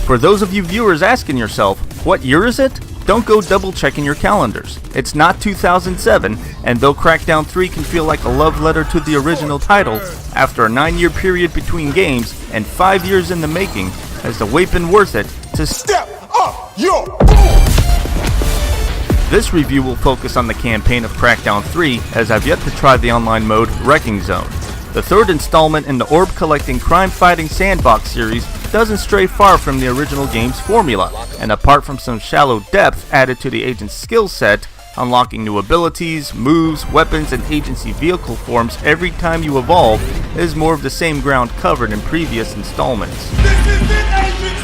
For those of you viewers asking yourself, what year is it? Don't go double checking your calendars. It's not 2007, and though Crackdown 3 can feel like a love letter to the original title, after a 9-year period between games and 5 years in the making, has the wait been worth it to step up your game? This review will focus on the campaign of Crackdown 3, as I've yet to try the online mode Wrecking Zone. The third installment in the orb collecting crime fighting sandbox series doesn't stray far from the original game's formula, and apart from some shallow depth added to the agent's skill set, unlocking new abilities, moves, weapons, and agency vehicle forms every time you evolve is more of the same ground covered in previous installments. This is it, agents!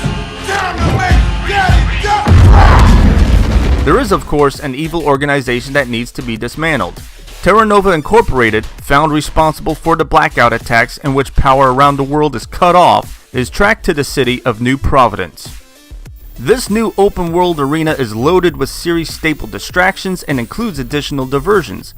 Time to make daddy duck! There is, of course, an evil organization that needs to be dismantled. Terra Nova Incorporated, found responsible for the blackout attacks in which power around the world is cut off, is tracked to the city of New Providence. This new open world arena is loaded with series staple distractions and includes additional diversions.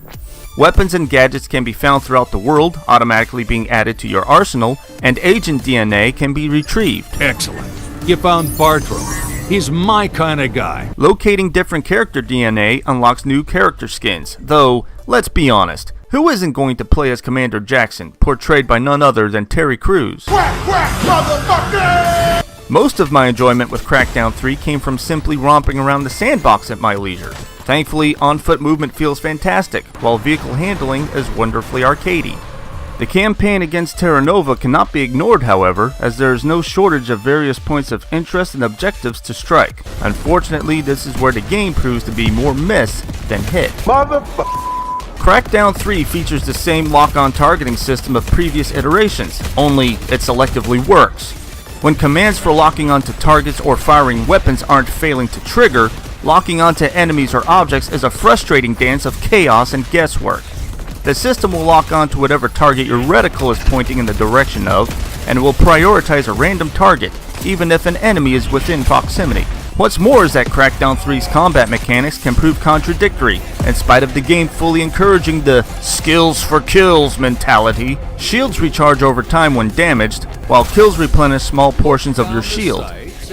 Weapons and gadgets can be found throughout the world, automatically being added to your arsenal, and agent DNA can be retrieved. Excellent. You found Bartram. He's my kind of guy. Locating different character DNA unlocks new character skins, though, let's be honest, who isn't going to play as Commander Jackson, portrayed by none other than Terry Crews? Quack, quack, motherfucker! Most of my enjoyment with Crackdown 3 came from simply romping around the sandbox at my leisure. Thankfully, on-foot movement feels fantastic, while vehicle handling is wonderfully arcadey. The campaign against Terra Nova cannot be ignored, however, as there is no shortage of various points of interest and objectives to strike. Unfortunately, this is where the game proves to be more miss than hit. Crackdown 3 features the same lock-on targeting system of previous iterations, only it selectively works. When commands for locking onto targets or firing weapons aren't failing to trigger, locking onto enemies or objects is a frustrating dance of chaos and guesswork. The system will lock onto whatever target your reticle is pointing in the direction of, and it will prioritize a random target, even if an enemy is within proximity. What's more is that Crackdown 3's combat mechanics can prove contradictory. In spite of the game fully encouraging the skills for kills mentality, shields recharge over time when damaged, while kills replenish small portions of your shield.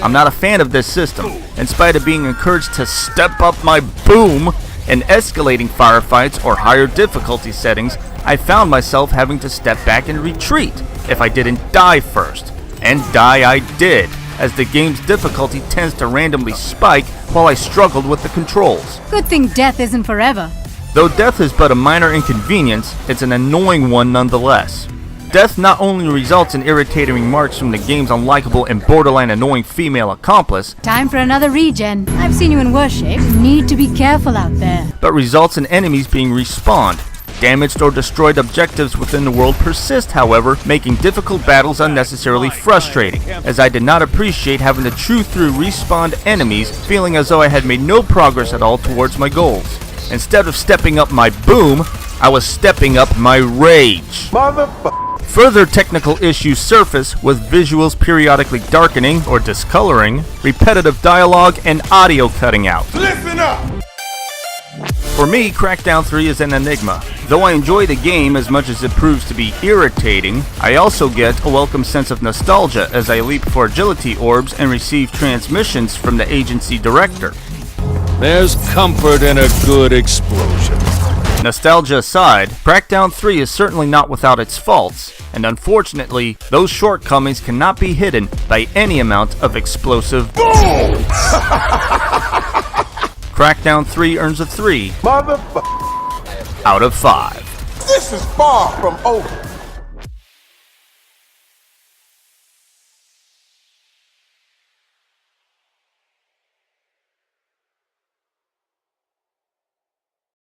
I'm not a fan of this system. In spite of being encouraged to step up my boom in escalating firefights or higher difficulty settings, I found myself having to step back and retreat if I didn't die first. And die I did, as the game's difficulty tends to randomly spike while I struggled with the controls. Good thing death isn't forever. Though death is but a minor inconvenience, it's an annoying one nonetheless. Death not only results in irritating remarks from the game's unlikable and borderline annoying female accomplice, Time for another regen. I've seen you in worse shape. You need to be careful out there. but results in enemies being respawned. Damaged or destroyed objectives within the world persist, however, making difficult battles unnecessarily frustrating, as I did not appreciate having to chew through respawned enemies, feeling as though I had made no progress at all towards my goals. Instead of stepping up my boom, I was stepping up my rage. Further technical issues surface, with visuals periodically darkening or discoloring, repetitive dialogue, and audio cutting out. Listen up! For me, Crackdown 3 is an enigma. Though I enjoy the game as much as it proves to be irritating, I also get a welcome sense of nostalgia as I leap for agility orbs and receive transmissions from the agency director. There's comfort in a good explosion. Nostalgia aside, Crackdown 3 is certainly not without its faults, and unfortunately, those shortcomings cannot be hidden by any amount of explosive boom! Crackdown 3 earns a 3 out of 5. This is far from over.